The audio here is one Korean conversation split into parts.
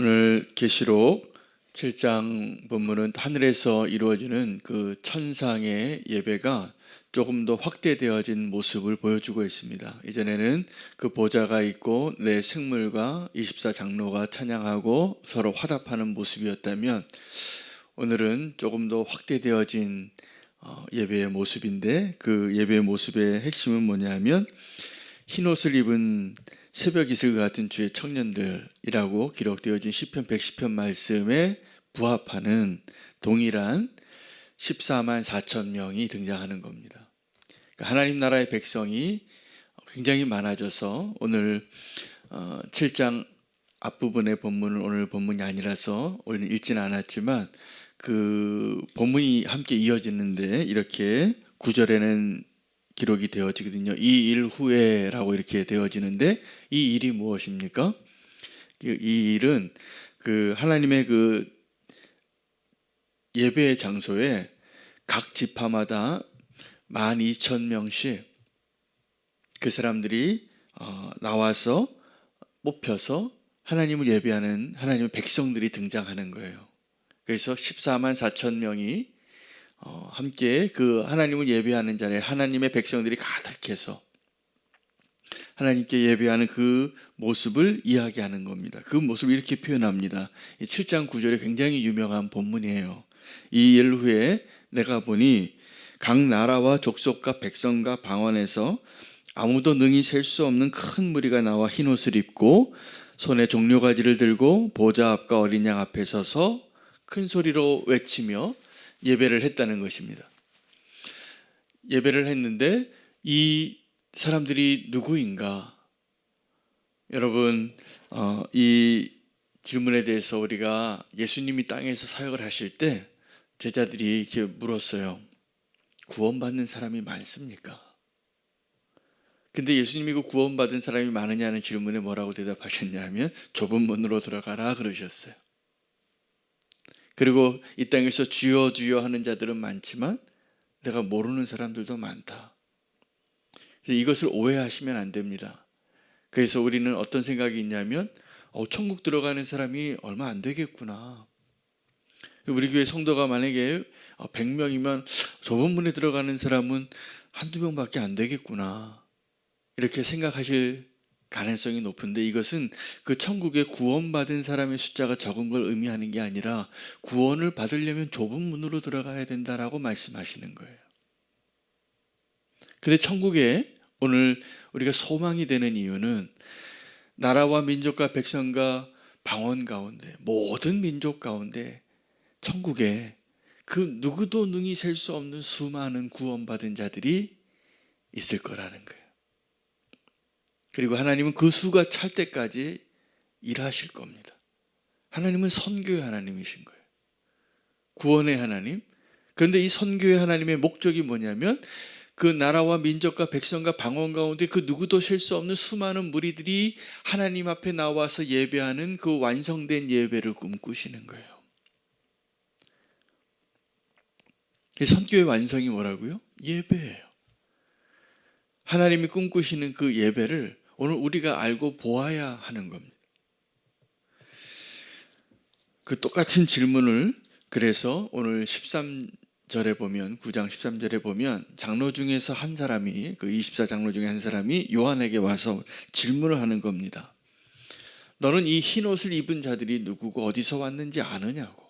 오늘 계시록 7장 본문은 하늘에서 이루어지는 그 천상의 예배가 조금 더 확대되어진 모습을 보여주고 있습니다. 이전에는 그 보좌가 있고 내 생물과 24장로가 찬양하고 서로 화답하는 모습이었다면 오늘은 조금 더 확대되어진 예배의 모습인데, 그 예배의 모습의 핵심은 뭐냐면 흰옷을 입은 새벽 이슬 같은 주의 청년들이라고 기록되어진 시편 110편 말씀에 부합하는 동일한 14만 4천 명이 등장하는 겁니다. 그러니까 하나님 나라의 백성이 굉장히 많아져서 오늘 7장 앞부분의 본문은 오늘 본문이 아니라서 오늘 읽지는 않았지만 그 본문이 함께 이어지는데 이렇게 9절에는 기록이 되어지거든요. 이 일 후에라고 이렇게 되어지는데 이 일이 무엇입니까? 이 일은 그 하나님의 그 예배의 장소에 각 지파마다 12,000명씩 그 사람들이 나와서 뽑혀서 하나님을 예배하는 하나님의 백성들이 등장하는 거예요. 그래서 14만 4천 명이 함께 그 하나님을 예배하는 자리에 하나님의 백성들이 가득해서 하나님께 예배하는 그 모습을 이야기하는 겁니다. 그 모습을 이렇게 표현합니다. 7장 9절에 굉장히 유명한 본문이에요. 이 일 후에 내가 보니 각 나라와 족속과 백성과 방언에서 아무도 능히 셀 수 없는 큰 무리가 나와 흰옷을 입고 손에 종려가지를 들고 보좌 앞과 어린 양 앞에 서서 큰 소리로 외치며 예배를 했다는 것입니다. 예배를 했는데 이 사람들이 누구인가? 여러분, 이 질문에 대해서 우리가 예수님이 땅에서 사역을 하실 때 제자들이 이렇게 물었어요. 구원받는 사람이 많습니까? 근데 예수님이 그 구원받은 사람이 많으냐는 질문에 뭐라고 대답하셨냐면 좁은 문으로 들어가라 그러셨어요. 그리고 이 땅에서 주여 주여 하는 자들은 많지만 내가 모르는 사람들도 많다. 그래서 이것을 오해하시면 안 됩니다. 그래서 우리는 어떤 생각이 있냐면 천국 들어가는 사람이 얼마 안 되겠구나. 우리 교회 성도가 만약에 100명이면 좁은 문에 들어가는 사람은 한두 명밖에 안 되겠구나. 이렇게 생각하실 가능성이 높은데 이것은 그 천국에 구원받은 사람의 숫자가 적은 걸 의미하는 게 아니라 구원을 받으려면 좁은 문으로 들어가야 된다라고 말씀하시는 거예요. 근데 천국에 오늘 우리가 소망이 되는 이유는 나라와 민족과 백성과 방언 가운데 모든 민족 가운데 천국에 그 누구도 능히 셀 수 없는 수많은 구원받은 자들이 있을 거라는 거예요. 그리고 하나님은 그 수가 찰 때까지 일하실 겁니다. 하나님은 선교의 하나님이신 거예요. 구원의 하나님. 그런데 이 선교의 하나님의 목적이 뭐냐면 그 나라와 민족과 백성과 방언 가운데 그 누구도 셀 수 없는 수많은 무리들이 하나님 앞에 나와서 예배하는 그 완성된 예배를 꿈꾸시는 거예요. 선교의 완성이 뭐라고요? 예배예요. 하나님이 꿈꾸시는 그 예배를 오늘 우리가 알고 보아야 하는 겁니다. 그 똑같은 질문을 그래서 오늘 13절에 보면 9장 13절에 보면 장로 중에서 한 사람이 그 24장로 중에 한 사람이 요한에게 와서 질문을 하는 겁니다. 너는 이 흰 옷을 입은 자들이 누구고 어디서 왔는지 아느냐고.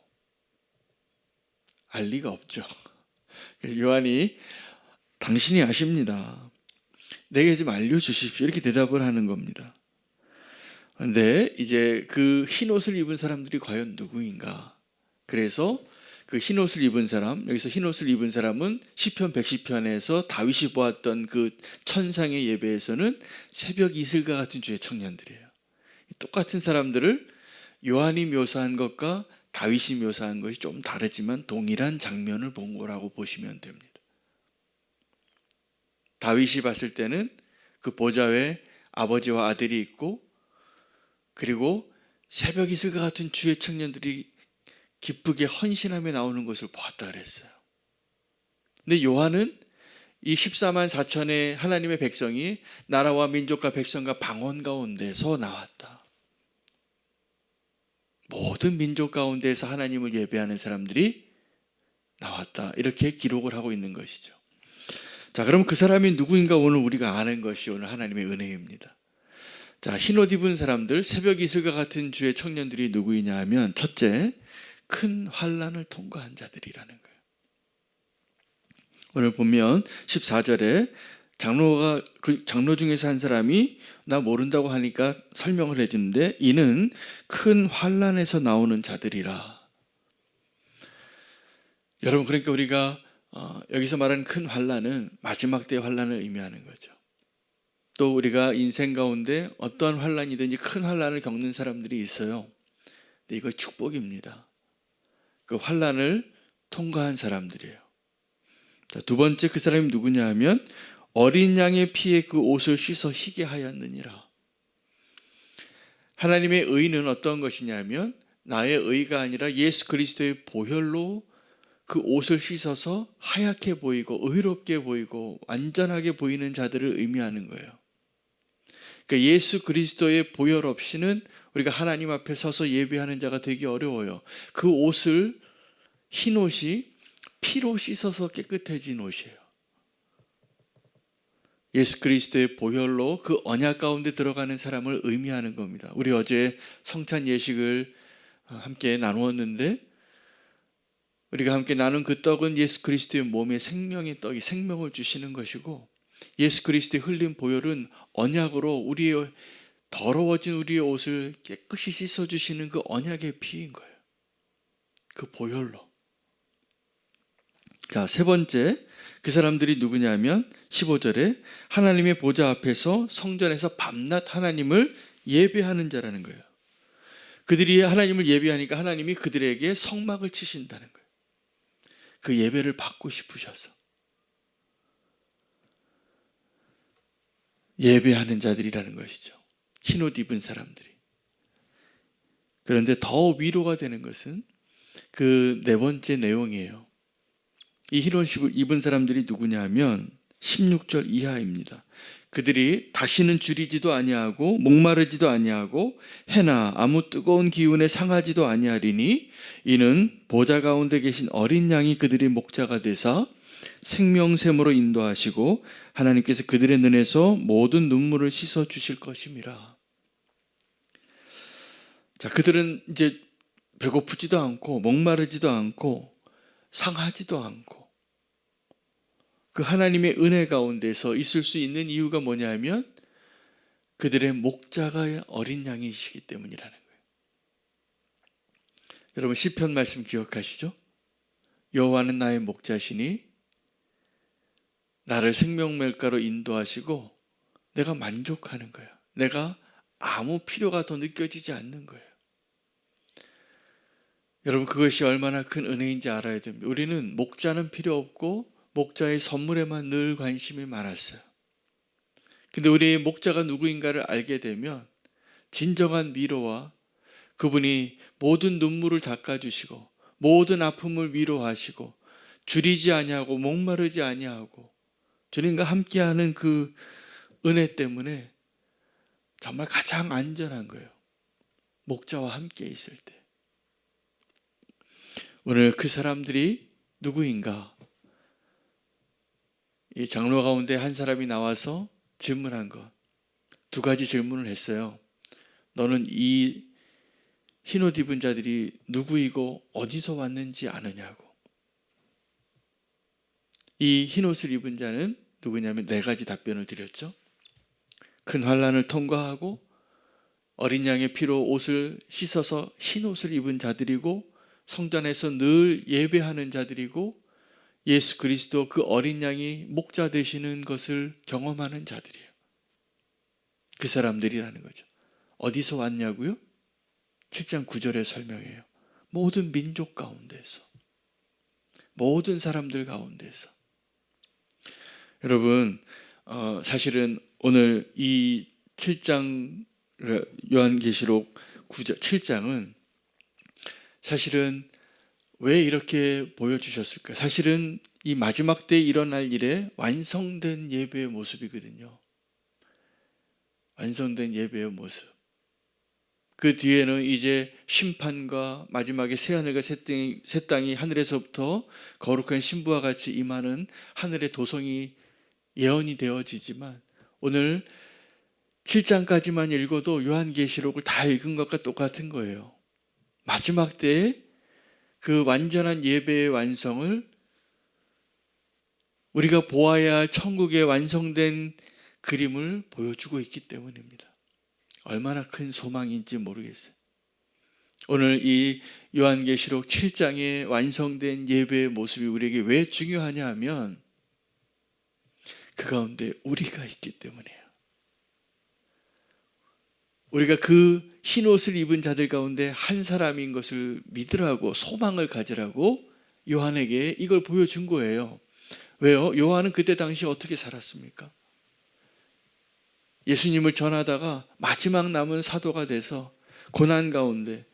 알 리가 없죠. 요한이 당신이 아십니다. 내게 좀 알려주십시오. 이렇게 대답을 하는 겁니다. 그런데 이제 그 흰옷을 입은 사람들이 과연 누구인가? 그래서 그 흰옷을 입은 사람, 여기서 흰옷을 입은 사람은 시편 110편에서 다윗이 보았던 그 천상의 예배에서는 새벽 이슬과 같은 주의 청년들이에요. 똑같은 사람들을 요한이 묘사한 것과 다윗이 묘사한 것이 좀 다르지만 동일한 장면을 본 거라고 보시면 됩니다. 다윗이 봤을 때는 그 보좌에 아버지와 아들이 있고 그리고 새벽 이슬과 같은 주의 청년들이 기쁘게 헌신하며 나오는 것을 보았다 그랬어요. 근데 요한은 이 14만 4천의 하나님의 백성이 나라와 민족과 백성과 방언 가운데서 나왔다. 모든 민족 가운데에서 하나님을 예배하는 사람들이 나왔다. 이렇게 기록을 하고 있는 것이죠. 자, 그럼 그 사람이 누구인가 오늘 우리가 아는 것이 오늘 하나님의 은혜입니다. 자, 흰옷 입은 사람들, 새벽 이슬과 같은 주의 청년들이 누구이냐 하면 첫째, 큰 환난을 통과한 자들이라는 거예요. 오늘 보면 14절에 장로 중에서 한 사람이 나 모른다고 하니까 설명을 해주는데 이는 큰 환난에서 나오는 자들이라. 여러분, 그러니까 우리가 여기서 말하는 큰 환난은 마지막 때의 환난을 의미하는 거죠. 또 우리가 인생 가운데 어떠한 환난이든지 큰 환난을 겪는 사람들이 있어요. 근데 이거 축복입니다. 그 환난을 통과한 사람들이에요. 자, 두 번째 그 사람이 누구냐 하면 어린 양의 피에 그 옷을 씻어 희게 하였느니라. 하나님의 의는 어떤 것이냐면 나의 의가 아니라 예수 그리스도의 보혈로 그 옷을 씻어서 하얗게 보이고 의롭게 보이고 완전하게 보이는 자들을 의미하는 거예요. 그러니까 예수 그리스도의 보혈 없이는 우리가 하나님 앞에 서서 예배하는 자가 되기 어려워요. 그 옷을, 흰 옷이 피로 씻어서 깨끗해진 옷이에요. 예수 그리스도의 보혈로 그 언약 가운데 들어가는 사람을 의미하는 겁니다. 우리 어제 성찬 예식을 함께 나누었는데 우리가 함께 나눈 그 떡은 예수 그리스도의 몸에 생명의 떡이 생명을 주시는 것이고 예수 그리스도의 흘린 보혈은 언약으로 우리의 더러워진 우리의 옷을 깨끗이 씻어주시는 그 언약의 피인 거예요. 그 보혈로. 자, 세 번째 그 사람들이 누구냐면 15절에 하나님의 보좌 앞에서 성전에서 밤낮 하나님을 예배하는 자라는 거예요. 그들이 하나님을 예배하니까 하나님이 그들에게 성막을 치신다는 거예요. 그 예배를 받고 싶으셔서 예배하는 자들이라는 것이죠. 흰옷 입은 사람들이. 그런데 더 위로가 되는 것은 그 네 번째 내용이에요. 이 흰옷을 입은 사람들이 누구냐 하면 16절 이하입니다. 그들이 다시는 줄이지도 아니하고 목마르지도 아니하고 해나 아무 뜨거운 기운에 상하지도 아니하리니 이는 보좌 가운데 계신 어린 양이 그들의 목자가 되사 생명샘으로 인도하시고 하나님께서 그들의 눈에서 모든 눈물을 씻어 주실 것임이라. 자, 그들은 이제 배고프지도 않고 목마르지도 않고 상하지도 않고 그 하나님의 은혜 가운데서 있을 수 있는 이유가 뭐냐 하면 그들의 목자가 어린 양이시기 때문이라는 거예요. 여러분 시편 말씀 기억하시죠? 여호와는 나의 목자시니 나를 생명멜가로 인도하시고 내가 만족하는 거예요. 내가 아무 필요가 더 느껴지지 않는 거예요. 여러분 그것이 얼마나 큰 은혜인지 알아야 됩니다. 우리는 목자는 필요 없고 목자의 선물에만 늘 관심이 많았어요. 근데 우리의 목자가 누구인가를 알게 되면 진정한 위로와 그분이 모든 눈물을 닦아주시고 모든 아픔을 위로하시고 줄이지 아니하고 목마르지 아니하고 주님과 함께하는 그 은혜 때문에 정말 가장 안전한 거예요. 목자와 함께 있을 때. 오늘 그 사람들이 누구인가? 이 장로 가운데 한 사람이 나와서 질문한 것. 두 가지 질문을 했어요. 너는 이 흰옷 입은 자들이 누구이고 어디서 왔는지 아느냐고. 이 흰옷을 입은 자는 누구냐면 네 가지 답변을 드렸죠. 큰 환난을 통과하고 어린 양의 피로 옷을 씻어서 흰옷을 입은 자들이고 성전에서 늘 예배하는 자들이고 예수 그리스도 그 어린 양이 목자 되시는 것을 경험하는 자들이에요. 그 사람들이라는 거죠. 어디서 왔냐고요? 7장 9절에 설명해요. 모든 민족 가운데서, 모든 사람들 가운데서. 여러분 사실은 오늘 이 7장 요한계시록 9장 7장은 사실은 왜 이렇게 보여주셨을까? 사실은 이 마지막 때에 일어날 일에 완성된 예배의 모습이거든요. 완성된 예배의 모습. 그 뒤에는 이제 심판과 마지막에 새하늘과 새 땅이 하늘에서부터 거룩한 신부와 같이 임하는 하늘의 도성이 예언이 되어지지만, 오늘 7장까지만 읽어도 요한계시록을 다 읽은 것과 똑같은 거예요. 마지막 때에 그 완전한 예배의 완성을 우리가 보아야 할 천국의 완성된 그림을 보여주고 있기 때문입니다. 얼마나 큰 소망인지 모르겠어요. 오늘 이 요한계시록 7장의 완성된 예배의 모습이 우리에게 왜 중요하냐 하면 그 가운데 우리가 있기 때문이에요. 우리가 그 흰 옷을 입은 자들 가운데 한 사람인 것을 믿으라고, 소망을 가지라고 요한에게 이걸 보여준 거예요. 왜요? 요한은 그때 당시 어떻게 살았습니까? 예수님을 전하다가 마지막 남은 사도가 돼서 고난 가운데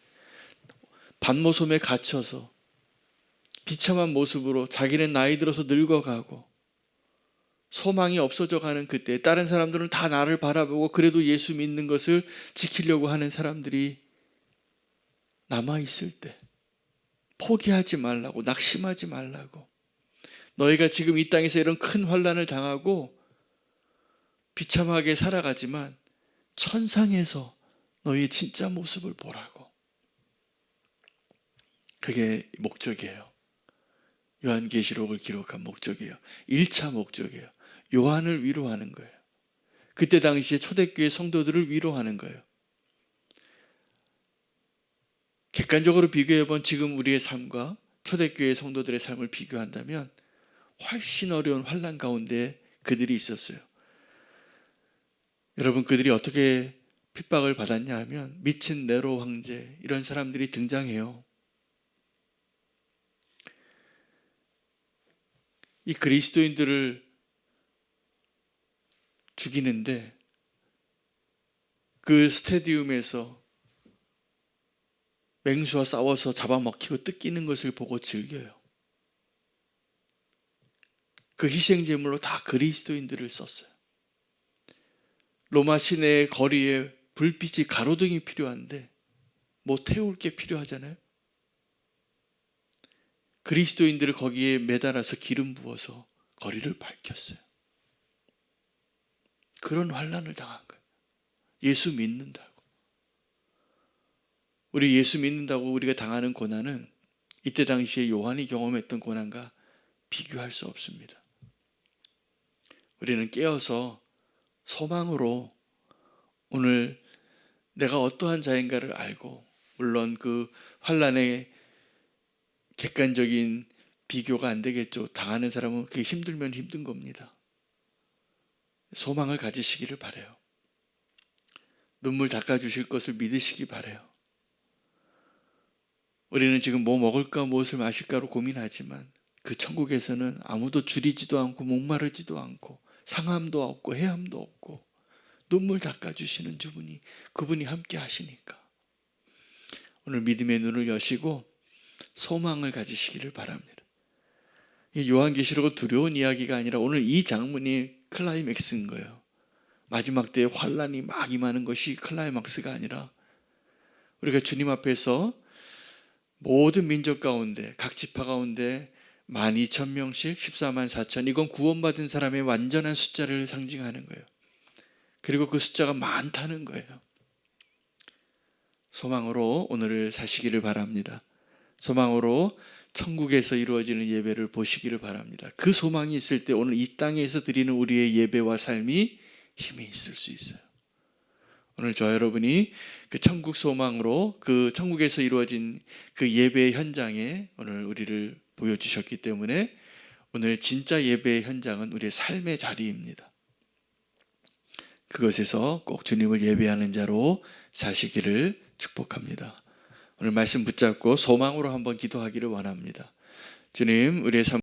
반모섬에 갇혀서 비참한 모습으로 자기는 나이 들어서 늙어가고 소망이 없어져 가는 그때, 다른 사람들은 다 나를 바라보고 그래도 예수 믿는 것을 지키려고 하는 사람들이 남아있을 때 포기하지 말라고, 낙심하지 말라고, 너희가 지금 이 땅에서 이런 큰 환난을 당하고 비참하게 살아가지만 천상에서 너희의 진짜 모습을 보라고. 그게 목적이에요. 요한계시록을 기록한 목적이에요. 1차 목적이에요. 요한을 위로하는 거예요. 그때 당시에 초대교회 성도들을 위로하는 거예요. 객관적으로 비교해본 지금 우리의 삶과 초대교회 성도들의 삶을 비교한다면 훨씬 어려운 환난 가운데 그들이 있었어요. 여러분, 그들이 어떻게 핍박을 받았냐 하면 미친 네로 황제, 이런 사람들이 등장해요. 이 그리스도인들을 죽이는데 그 스테디움에서 맹수와 싸워서 잡아먹히고 뜯기는 것을 보고 즐겨요. 그 희생제물로 다 그리스도인들을 썼어요. 로마 시내 거리에 불빛이, 가로등이 필요한데 뭐 태울 게 필요하잖아요. 그리스도인들을 거기에 매달아서 기름 부어서 거리를 밝혔어요. 그런 환난을 당한 거예요. 예수 믿는다고. 우리 예수 믿는다고 우리가 당하는 고난은 이때 당시에 요한이 경험했던 고난과 비교할 수 없습니다. 우리는 깨어서 소망으로 오늘 내가 어떠한 자인가를 알고, 물론 그 환난의 객관적인 비교가 안 되겠죠. 당하는 사람은 그게 힘들면 힘든 겁니다. 소망을 가지시기를 바라요. 눈물 닦아주실 것을 믿으시기 바라요. 우리는 지금 뭐 먹을까 무엇을 마실까로 고민하지만 그 천국에서는 아무도 줄이지도 않고 목마르지도 않고 상함도 없고 해함도 없고 눈물 닦아주시는 그분이 함께 하시니까 오늘 믿음의 눈을 여시고 소망을 가지시기를 바랍니다. 요한계시록은 두려운 이야기가 아니라 오늘 이 장문이 클라이맥스인 거예요. 마지막 때에 환란이 막 임하는 것이 클라이막스가 아니라 우리가 주님 앞에서 모든 민족 가운데, 각 지파 가운데 12,000명씩 14만 4천, 이건 구원받은 사람의 완전한 숫자를 상징하는 거예요. 그리고 그 숫자가 많다는 거예요. 소망으로 오늘을 사시기를 바랍니다. 소망으로 천국에서 이루어지는 예배를 보시기를 바랍니다. 그 소망이 있을 때 오늘 이 땅에서 드리는 우리의 예배와 삶이 힘이 있을 수 있어요. 오늘 저 여러분이 그 천국 소망으로 그 천국에서 이루어진 그 예배의 현장에 오늘 우리를 보여주셨기 때문에 오늘 진짜 예배의 현장은 우리의 삶의 자리입니다. 그것에서 꼭 주님을 예배하는 자로 사시기를 축복합니다. 오늘 말씀 붙잡고 소망으로 한번 기도하기를 원합니다. 주님, 우리의 삶